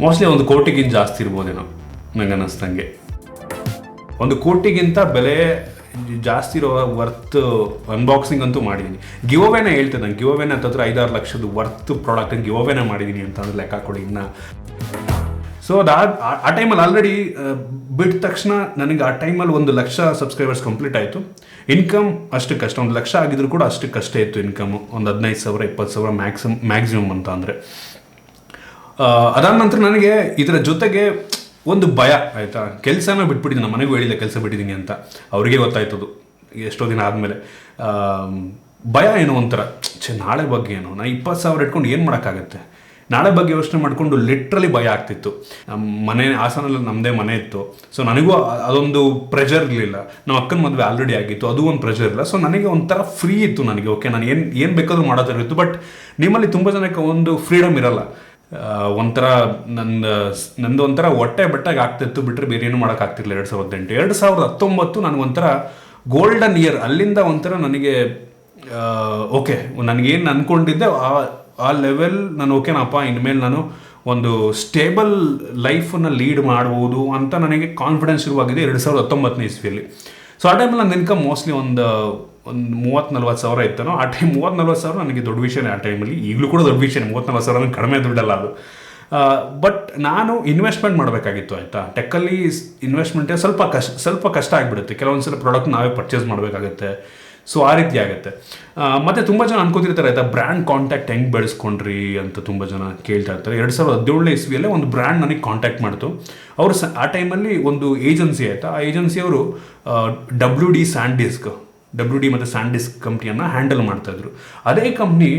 Mostly 1 ಕೋಟಿಗಿಂತ ಜಾಸ್ತಿ ಇರ್ಬೋದೇನೋ ನಂಗೆ ಅನ್ನಿಸ್ದಂಗೆ. 1 ಕೋಟಿಗಿಂತ ಬೆಲೆ ಜಾಸ್ತಿ ಇರೋ ವರ್ತ್ ಅನ್ಬಾಕ್ಸಿಂಗ್ ಅಂತೂ ಮಾಡಿದ್ದೀನಿ. ಗಿವ್ ಅವೇನೇ ಹೇಳ್ತೇನೆ ನಾನು, ಗಿವ್ ಅವೇನೇ ಹತ್ತತ್ರ 5-6 ಲಕ್ಷದ ವರ್ತ್ ಪ್ರಾಡಕ್ಟ್ ಗಿವ್ ಅವೇನೇ ಮಾಡಿದ್ದೀನಿ ಅಂತ ಅಂದ್ರೆ ಲೆಕ್ಕ ಕೊಡಿ ಇನ್ನು. ಸೊ ಆ ಟೈಮಲ್ಲಿ ಆಲ್ರೆಡಿ ಬಿಟ್ಟ ತಕ್ಷಣ ನನಗೆ ಆ ಟೈಮಲ್ಲಿ 1 ಲಕ್ಷ ಸಬ್ಸ್ಕ್ರೈಬರ್ಸ್ ಕಂಪ್ಲೀಟ್ ಆಯಿತು. ಇನ್ಕಮ್ ಅಷ್ಟಕ್ಕಷ್ಟೇ, 1 ಲಕ್ಷ ಆಗಿದ್ರು ಕೂಡ ಅಷ್ಟಕ್ಕಷ್ಟೇ ಇತ್ತು ಇನ್ಕಮು. ಒಂದು 15,000 20,000 ಮ್ಯಾಕ್ಸಿಮಮ್ ಅಂತ ಅಂದರೆ. ಅದಾದ ನಂತರ ನನಗೆ ಇದರ ಜೊತೆಗೆ ಒಂದು ಭಯ ಆಯಿತಾ, ಕೆಲಸನ ಬಿಟ್ಬಿಟ್ಟಿದ್ದೀನಿ. ನಮ್ಮ ಮನೆಗೂ ಹೇಳಿಲ್ಲ ಕೆಲಸ ಬಿಟ್ಟಿದ್ದೀನಿ ಅಂತ, ಅವರಿಗೆ ಗೊತ್ತಾಯ್ತದು ಎಷ್ಟೋ ದಿನ ಆದಮೇಲೆ. ಭಯ ಏನೋ ಒಂಥರ, ನಾಳೆ ಬಗ್ಗೆ ಏನೋ, ನಾನು 20,000 ಇಟ್ಕೊಂಡು ಏನು ಮಾಡೋಕ್ಕಾಗತ್ತೆ, ನಾಳೆ ಬಗ್ಗೆ ಯೋಚನೆ ಮಾಡಿಕೊಂಡು ಲಿಟ್ರಲಿ ಭಯ ಆಗ್ತಿತ್ತು. ನಮ್ಮ ಮನೆ ಹಾಸನಲ್ಲಿ ನಮ್ಮದೇ ಮನೆ ಇತ್ತು. ಸೊ ನನಗೂ ಅದೊಂದು ಪ್ರೆಷರ್ ಇರಲಿಲ್ಲ. ನಮ್ಮ ಅಕ್ಕನ ಮದುವೆ ಆಲ್ರೆಡಿ ಆಗಿತ್ತು, ಅದು ಒಂದು ಪ್ರೆಷರ್ ಇಲ್ಲ. ಸೊ ನನಗೆ ಒಂಥರ ಫ್ರೀ ಇತ್ತು ನನಗೆ. ಓಕೆ, ನಾನು ಏನು ಬೇಕಾದ್ರೂ ಮಾಡೋದಿತ್ತು. ಬಟ್ ನಿಮ್ಮಲ್ಲಿ ತುಂಬ ಜನಕ್ಕೆ ಒಂದು ಫ್ರೀಡಮ್ ಇರಲ್ಲ. ಒಂಥರ ನಂದು ಒಂಥರ ಹೊಟ್ಟೆ ಬೆಟ್ಟಾಗಿ ಆಗ್ತಿತ್ತು ಬಿಟ್ಟರೆ ಬೇರೆ ಏನು ಮಾಡೋಕ್ಕಾಗ್ತಿರ್ಲಿಲ್ಲ. 2008 2019 ನನಗೊಂಥರ ಗೋಲ್ಡನ್ ಇಯರ್. ಅಲ್ಲಿಂದ ಒಂಥರ ನನಗೆ ಓಕೆ, ನನಗೇನು ಅಂದ್ಕೊಂಡಿದ್ದೆ ಆ ಲೆವೆಲ್ ನಾನು ಓಕೆನಪ್ಪ, ಇನ್ಮೇಲೆ ನಾನು ಒಂದು ಸ್ಟೇಬಲ್ ಲೈಫನ್ನು ಲೀಡ್ ಮಾಡ್ಬೋದು ಅಂತ ನನಗೆ ಕಾನ್ಫಿಡೆನ್ಸ್ ಶುರುವಾಗಿದೆ 2019 ಇಸ್ವಿಯಲ್ಲಿ. ಸೊ ಆ ಟೈಮಲ್ಲಿ ನನ್ನ ಇನ್ಕಮ್ ಮೋಸ್ಟ್ಲಿ ಒಂದು 30-40 ಸಾವಿರ ಇತ್ತನೋ. ಆ ಟೈಮ್ 30-40 ಸಾವಿರ ನನಗೆ ದೊಡ್ಡ ವಿಷಯನೇ ಆ ಟೈಮಲ್ಲಿ. ಈಗಲೂ ಕೂಡ ದೊಡ್ಡ ವಿಷಯನೇ, 30-40 ಸಾವಿರ ಕಡಿಮೆ ದುಡ್ಡಲ್ಲ ಅದು. ಬಟ್ ನಾನು ಇನ್ವೆಸ್ಟ್ಮೆಂಟ್ ಮಾಡಬೇಕಾಗಿತ್ತು ಆಯಿತಾ. ಟೆಕ್ಕಲ್ಲಿ ಇನ್ವೆಸ್ಟ್ಮೆಂಟೇ ಸ್ವಲ್ಪ ಕಷ್ಟ ಆಗಿಬಿಡುತ್ತೆ. ಕೆಲವೊಂದು ಸಲ ಪ್ರಾಡಕ್ಟ್ ನಾವೇ ಪರ್ಚೇಸ್ ಮಾಡಬೇಕಾಗತ್ತೆ. ಸೊ ಆ ರೀತಿ ಆಗುತ್ತೆ. ಮತ್ತು ತುಂಬ ಜನ ಅನ್ಕೋತಿರ್ತಾರೆ ಆಯಿತಾ, ಬ್ರ್ಯಾಂಡ್ ಕಾಂಟ್ಯಾಕ್ಟ್ ಹೆಂಗೆ ಬೆಳೆಸ್ಕೊಂಡ್ರಿ ಅಂತ ತುಂಬ ಜನ ಕೇಳ್ತಾ ಇರ್ತಾರೆ. 2017 ಇಸ್ವಿಯಲ್ಲೇ ಒಂದು ಬ್ರ್ಯಾಂಡ್ ನನಗೆ ಕಾಂಟ್ಯಾಕ್ಟ್ ಮಾಡ್ತು. ಅವರು ಆ ಟೈಮಲ್ಲಿ ಒಂದು ಏಜೆನ್ಸಿ ಆಯಿತಾ, ಆ ಏಜೆನ್ಸಿಯವರು WD ಮತ್ತು ಸ್ಯಾಂಡಿಸ್ಕ್ ಕಂಪ್ನಿಯನ್ನು ಹ್ಯಾಂಡಲ್ ಮಾಡ್ತಾಯಿದ್ರು. ಅದೇ ಕಂಪ್ನಿ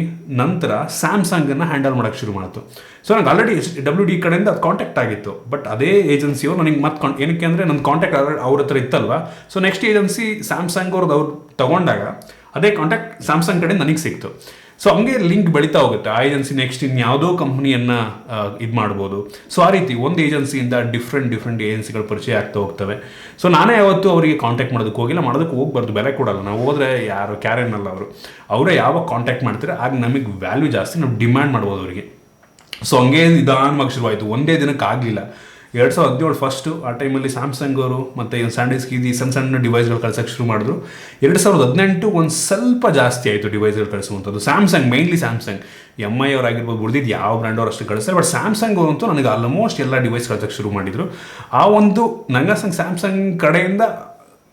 ನಂತರ ಸ್ಯಾಮ್ಸಂಗನ್ನು ಹ್ಯಾಂಡಲ್ ಮಾಡೋಕ್ಕೆ ಶುರು ಮಾಡ್ತು. ಸೊ ನನಗೆ ಆಲ್ರೆಡಿ WD ಕಡೆಯಿಂದ ಅದು ಕಾಂಟ್ಯಾಕ್ಟ್ ಆಗಿತ್ತು. ಬಟ್ ಅದೇ ಏಜೆನ್ಸಿಯವರು ನನಗೆ ಏನಕ್ಕೆ ಅಂದರೆ ನನ್ನ ಕಾಂಟ್ಯಾಕ್ಟ್ ಅವ್ರ ಹತ್ರ ಇತ್ತಲ್ವ. ಸೊ ನೆಕ್ಸ್ಟ್ ಏಜೆನ್ಸಿ ಸ್ಯಾಮ್ಸಂಗ್ ಅವ್ರು ತಗೊಂಡಾಗ ಅದೇ ಕಾಂಟ್ಯಾಕ್ಟ್ ಸ್ಯಾಮ್ಸಂಗ್ ಕಡೆ ನನಗೆ ಸಿಕ್ತು. ಸೊ ಹಂಗೆ ಲಿಂಕ್ ಬೆಳೀತಾ ಹೋಗುತ್ತೆ. ಆ ಏಜೆನ್ಸಿ ನೆಕ್ಸ್ಟ್ ಇನ್ಯಾವುದೋ ಕಂಪ್ನಿಯನ್ನು ಇದು ಮಾಡ್ಬೋದು. ಸೊ ಆ ರೀತಿ ಒಂದು ಏಜೆನ್ಸಿಯಿಂದ ಡಿಫ್ರೆಂಟ್ ಏಜೆನ್ಸಿಗಳು ಪರಿಚಯ ಆಗ್ತಾ ಹೋಗ್ತವೆ. ಸೊ ನಾನೇ ಯಾವತ್ತೂ ಅವರಿಗೆ ಕಾಂಟ್ಯಾಕ್ಟ್ ಮಾಡೋದಕ್ಕೆ ಹೋಗಿಲ್ಲ, ಮಾಡೋದಕ್ಕೆ ಹೋಗ್ಬಾರ್ದು, ಬೆಲೆ ಕೊಡಲ್ಲ. ನಾವು ಹೋದರೆ ಯಾರು ಕ್ಯಾರೇನಲ್ಲ ಅವರೇ ಯಾವಾಗ ಕಾಂಟ್ಯಾಕ್ಟ್ ಮಾಡ್ತಾರೆ ಆಗ ನಮಗೆ ವ್ಯಾಲ್ಯೂ ಜಾಸ್ತಿ, ನಾವು ಡಿಮ್ಯಾಂಡ್ ಮಾಡ್ಬೋದು ಅವರಿಗೆ. ಸೊ ಹಂಗೆ ನಿಧಾನವಾಗಿ ಶುರುವಾಯಿತು, ಒಂದೇ ದಿನಕ್ಕೆ ಆಗಲಿಲ್ಲ. 2017 ಫಸ್ಟು ಆ ಟೈಮಲ್ಲಿ ಸ್ಯಾಮ್ಸಂಗ್ ಅವರು ಮತ್ತು ಸ್ಯಾಂಡಿಸ್ಕ್ ಸಣ್ಣ ಡಿವೈಸ್ಗಳು ಕಳ್ಸೋಕ್ಕೆ ಶುರು ಮಾಡಿದ್ರು. 2018 ಒಂದು ಸ್ವಲ್ಪ ಜಾಸ್ತಿ ಆಯಿತು ಡಿವೈಸ್ಗಳು ಕಳಿಸುವಂಥದ್ದು. ಮೇನ್ಲಿ ಸ್ಯಾಮ್ಸಂಗ್ MI ಅವರಾಗಿರ್ಬೋದು, ಉಳಿದಿದ್ದು ಯಾವ ಬ್ರ್ಯಾಂಡ್ ಅವ್ರು ಅಷ್ಟು ಕಳಿಸ್ತಾರೆ. ಬಟ್ ಸ್ಯಾಮ್ಸಂಗ್ ಅವರಂತೂ ನನಗೆ ಆಲ್ಮೋಸ್ಟ್ ಎಲ್ಲ ಡಿವೈಸ್ ಕಳ್ಸೋಕ್ಕೆ ಶುರು ಮಾಡಿದರು. ಆ ಒಂದು ನಂಗೆ ಸ್ಯಾಮ್ಸಂಗ್ ಕಡೆಯಿಂದ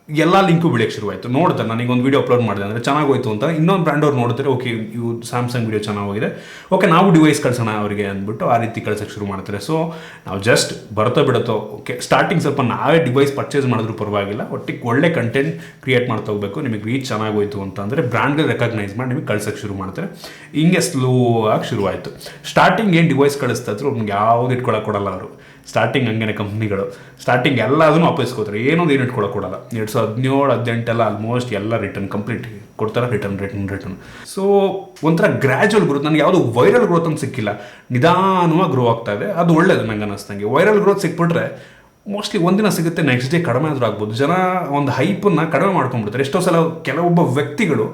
ಎಲ್ಲ ಲಿಂಕು ಬಿಡೋಕ್ಕೆ ಶುರುವಾಯಿತು. ನೋಡ್ತಾರೆ, ನನಗೊಂದು ವೀಡಿಯೋ ಅಪ್ಲೋಡ್ ಮಾಡಿದೆ ಅಂದರೆ ಚೆನ್ನಾಗೋಯ್ತು ಅಂತ ಇನ್ನೊಂದು ಬ್ರ್ಯಾಂಡ್ ಅವ್ರು ನೋಡ್ತಾರೆ, ಓಕೆ ಇವು ಸ್ಯಾಮ್ಸಂಗ್ ವೀಡಿಯೋ ಚೆನ್ನಾಗಿದೆ, ಓಕೆ ನಾವು ಡಿವೈಸ್ ಕಳ್ಸೋಣ ಅವರಿಗೆ ಅಂದ್ಬಿಟ್ಟು ಆ ರೀತಿ ಕಳ್ಸೋಕ್ಕೆ ಶುರು ಮಾಡ್ತಾರೆ. ಸೊ ನಾವು ಜಸ್ಟ್ ಬಿಡುತ್ತೋ ಓಕೆ, ಸ್ಟಾರ್ಟಿಂಗ್ ಸ್ವಲ್ಪ ನಾವೇ ಡಿವೈಸ್ ಪರ್ಚೇಸ್ ಮಾಡಿದ್ರು ಪರವಾಗಿಲ್ಲ, ಒಟ್ಟಿಗೆ ಒಳ್ಳೆ ಕಂಟೆಂಟ್ ಕ್ರಿಯೇಟ್ ಮಾಡ್ತಾ ಹೋಗಬೇಕು. ನಿಮಗೆ ರೀಚ್ ಚೆನ್ನಾಗೋಯ್ತು ಅಂತ ಅಂದರೆ ಬ್ರ್ಯಾಂಡ್ಗಳು ರೆಕಗ್ನೈಸ್ ಮಾಡಿ ನಿಮಗೆ ಕಳ್ಸೋಕ್ಕೆ ಶುರು ಮಾಡ್ತಾರೆ. ಹಿಂಗೆ ಸ್ಲೋ ಆಗಿ ಶುರುವಾಯಿತು. ಸ್ಟಾರ್ಟಿಂಗ್ ಏನು ಡಿವೈಸ್ ಕಳಿಸ್ತಾ ಇದ್ರು ಅವ್ನಿಗೆ ಯಾವುದು ಇಟ್ಕೊಳ್ಳೋಕೆ ಕೊಡಲ್ಲ ಅವರು. ಸ್ಟಾರ್ಟಿಂಗ್ ಹಂಗೇನೆ ಕಂಪ್ನಿಗಳು ಸ್ಟಾರ್ಟಿಂಗ್ ಎಲ್ಲದನ್ನು ವಾಪಸ್ಕೋತಾರೆ, ಏನೊಂದು ಏನು ಇಟ್ಕೊಳ್ಳೋಕೆ ಕೊಡಲ್ಲ. 2017-18 ಆಲ್ಮೋಸ್ಟ್ ಎಲ್ಲ ರಿಟರ್ನ್ ಕಂಪ್ಲೀಟ್ ಕೊಡ್ತಾರೆ, ರಿಟರ್ನ್. ಸೊ ಒಂಥರ ಗ್ರ್ಯಾಜುವಲ್ ಗ್ರೋತ್. ನನಗೆ ಯಾವುದು ವೈರಲ್ ಗ್ರೋತ್ ಅಂತ ಸಿಕ್ಕಿಲ್ಲ, ನಿಧಾನವಾಗಿ ಗ್ರೋ ಆಗ್ತಾ ಇದೆ. ಅದು ಒಳ್ಳೇದು ನಂಗೆ ಅನ್ನಿಸ್ತಂಗೆ. ವೈರಲ್ ಗ್ರೋತ್ ಸಿಕ್ಬಿಟ್ರೆ ಮೋಸ್ಟ್ಲಿ ಒಂದಿನ ಸಿಗುತ್ತೆ, ನೆಕ್ಸ್ಟ್ ಡೇ ಕಡಿಮೆ ಆದರೂ ಆಗ್ಬೋದು. ಜನ ಒಂದು ಹೈಪನ್ನು ಕಡಿಮೆ ಮಾಡ್ಕೊಂಡ್ಬಿಡ್ತಾರೆ. ಎಷ್ಟೋ ಸಲ ಕೆಲವೊಬ್ಬ ವ್ಯಕ್ತಿಗಳು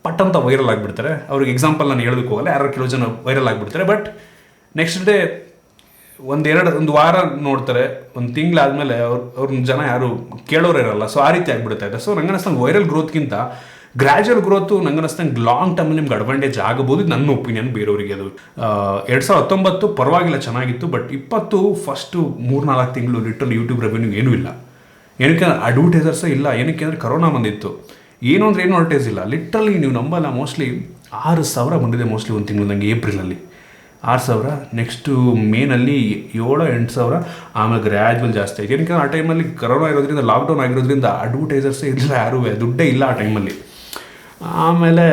ಪಟ್ಟಂತ ವೈರಲ್ ಆಗಿಬಿಡ್ತಾರೆ. ಅವ್ರಿಗೆ ಎಕ್ಸಾಂಪಲ್ ನಾನು ಹೇಳೋದಕ್ಕೆ ಹೋಗಲ್ಲ, ಯಾರು ಕೆಲವು ಜನ ವೈರಲ್ ಆಗಿಬಿಡ್ತಾರೆ. ಬಟ್ ನೆಕ್ಸ್ಟ್ ಡೇ ಒಂದು ವಾರ ನೋಡ್ತಾರೆ, ಒಂದು ತಿಂಗಳಾದಮೇಲೆ ಅವ್ರನ್ನ ಜನ ಯಾರು ಕೇಳೋರು ಇರಲ್ಲ. ಸೊ ಆ ರೀತಿ ಆಗಿಬಿಡುತ್ತೆ. ಸೊ ನಂಗೆ ಅನ್ನಿಸ್ತಂಗೆ ವೈರಲ್ ಗ್ರೋತ್ಗಿಂತ ಗ್ರ್ಯಾಜುವಲ್ ಗ್ರೋತು ನಂಗೆ ಅನ್ನಿಸ್ತಂಗೆ ಲಾಂಗ್ ಟರ್ಮ್ ನಿಮ್ಗೆ ಅಡ್ವಾಂಟೇಜ್ ಆಗಬಹುದು, ನನ್ನ ಒಪಿನಿಯನ್. ಬೇರೆಯವರಿಗೆ ಅದು 2019 ಪರವಾಗಿಲ್ಲ ಚೆನ್ನಾಗಿತ್ತು. ಬಟ್ 20 ಫಸ್ಟು 3-4 ತಿಂಗಳು ಲಿಟ್ರಲ್ ಯೂಟ್ಯೂಬ್ ರೆವೆನ್ಯೂ ಏನೂ ಇಲ್ಲ. ಏನಕ್ಕೆ ಅಡ್ವರ್ಟೈಸರ್ಸೇ ಇಲ್ಲ. ಏನಕ್ಕೆ ಅಂದರೆ ಕರೋನಾ ಬಂದಿತ್ತು. ಏನು ಅಂದರೆ ಏನು ಅಡ್ವರ್ಟೈಸ್ ಇಲ್ಲ. ಲಿಟ್ರಲಿ ನೀವು ನಂಬಲ್ಲ, ಮೋಸ್ಟ್ಲಿ 6,000 ಬಂದಿದೆ ಮೋಸ್ಟ್ಲಿ ಒಂದು ತಿಂಗಳು ನನಗೆ. ಏಪ್ರಿಲಲ್ಲಿ 6,000, ನೆಕ್ಸ್ಟು ಮೇನಲ್ಲಿ 7-8,000, ಆಮೇಲೆ ಗ್ರ್ಯಾಜುವಲ್ ಜಾಸ್ತಿ ಆಯಿತು. ಏನಕ್ಕೆ ಆ ಟೈಮಲ್ಲಿ ಕರೋನಾ ಇರೋದ್ರಿಂದ, ಲಾಕ್ಡೌನ್ ಆಗಿರೋದ್ರಿಂದ ಅಡ್ವರ್ಟೈಸರ್ಸೇ ಇರಲಿಲ್ಲ, ಯಾರೂ ದುಡ್ಡೇ ಇಲ್ಲ ಆ ಟೈಮಲ್ಲಿ. ಆಮೇಲೆ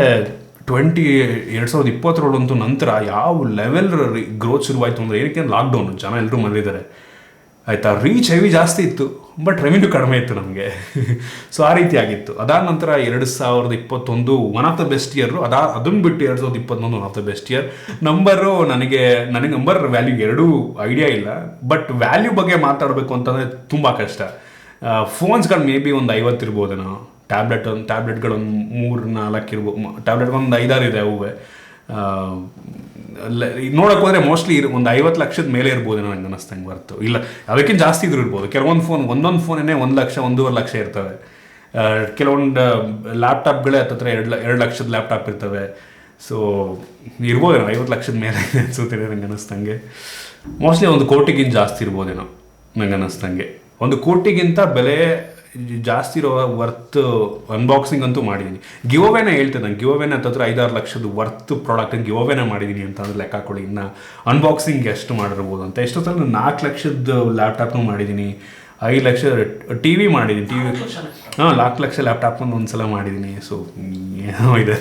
2020 ಅಂತೂ ನಂತರ ಯಾವ ಲೆವೆಲ್ ಗ್ರೋತ್ ಶುರುವಾಯಿತು ಅಂದರೆ, ಏನಕ್ಕೆ ಲಾಕ್ಡೌನ್, ಜನ ಎಲ್ಲರೂ ಮನೇಲಿದ್ದಾರೆ ಆಯಿತಾ. ರೀಚ್ ಹೆವಿ ಜಾಸ್ತಿ ಇತ್ತು, ಬಟ್ ರೆವಿನ್ಯೂ ಕಡಿಮೆ ಇತ್ತು ನಮಗೆ. ಸೊ ಆ ರೀತಿ ಆಗಿತ್ತು. ಅದಾದ ನಂತರ 2021 one of the best year. ಅದನ್ನು ಬಿಟ್ಟು 2021 one of the best year. ನನಗೆ ನಂಬರ್ ವ್ಯಾಲ್ಯೂ ಎರಡೂ ಐಡಿಯಾ ಇಲ್ಲ. ಬಟ್ ವ್ಯಾಲ್ಯೂ ಬಗ್ಗೆ ಮಾತಾಡಬೇಕು ಅಂತಂದರೆ ತುಂಬ ಕಷ್ಟ. ಫೋನ್ಸ್ಗಳು ಮೇ ಬಿ ಒಂದು 50 ಇರ್ಬೋದೇನೋ. ಟ್ಯಾಬ್ಲೆಟ್ಗಳು ಒಂದು 3-4 ಇರ್ಬೋದು. ಟ್ಯಾಬ್ಲೆಟ್ಗೊಂದು 5-6 ಇದೆ. ಅವು ನೋಡೋಕೆ ಹೋದರೆ ಮೋಸ್ಟ್ಲಿ ಒಂದು 50 ಲಕ್ಷದ ಮೇಲೆ ಇರ್ಬೋದು ನಂಗೆ ಅನ್ನಿಸ್ತಂಗೆ ವರ್ತು. ಇಲ್ಲ ಅದಕ್ಕಿಂತ ಜಾಸ್ತಿ ಇದ್ರೂ ಇರ್ಬೋದು. ಕೆಲವೊಂದು ಫೋನ್ ಒಂದೊಂದು ಫೋನೇ 1 ಲಕ್ಷ 1.5 ಲಕ್ಷ ಇರ್ತವೆ. ಕೆಲವೊಂದು ಲ್ಯಾಪ್ಟಾಪ್ಗಳೇ ಹತ್ತತ್ರ 2 ಲಕ್ಷದ ಲ್ಯಾಪ್ಟಾಪ್ ಇರ್ತವೆ. ಸೊ ಇರ್ಬೋದೇನೋ 50 ಲಕ್ಷದ ಮೇಲೆ ಅನ್ಸುತ್ತೆ ನಂಗೆ ಅನ್ನಿಸ್ತಂಗೆ. ಮೋಸ್ಟ್ಲಿ 1 ಕೋಟಿಗಿಂತ ಜಾಸ್ತಿ ಇರ್ಬೋದೇನೋ ನಂಗೆ ಅನ್ನಿಸ್ತಂಗೆ. 1 ಕೋಟಿಗಿಂತ ಬೆಲೆ ಜಾಸ್ತಿ ಇರೋ ವರ್ತ್ ಅನ್ಬಾಕ್ಸಿಂಗ್ ಅಂತೂ ಮಾಡಿದ್ದೀನಿ. ಗಿವೋವೇನ ಹೇಳ್ತೇನೆ ನಾನು, ಗಿವೋವೇನ ಹತ್ತತ್ರ 5-6 ಲಕ್ಷದ ವರ್ತ್ ಪ್ರಾಡಕ್ಟ್ ಗಿವೋವೇನ ಮಾಡಿದ್ದೀನಿ ಅಂತ ಅಂದ್ರೆ ಲೆಕ್ಕ ಹಾಕೊಳ್ಳಿ. ಇನ್ನು ಅನ್ಬಾಕ್ಸಿಂಗ್ ಎಷ್ಟು ಮಾಡಿರ್ಬೋದು ಅಂತ. ಎಷ್ಟೊತ್ತಲ್ಲಿ 4 ಲಕ್ಷದ ಲ್ಯಾಪ್ಟಾಪ್ನು ಮಾಡಿದ್ದೀನಿ, 5 ಲಕ್ಷ ಟಿ ವಿ ಮಾಡಿದ್ದೀನಿ. 4 ಲಕ್ಷ ಲ್ಯಾಪ್ಟಾಪ್ ಒಂದ್ಸಲ ಮಾಡಿದ್ದೀನಿ. ಸೊ ಏನೋ ಇದೆ.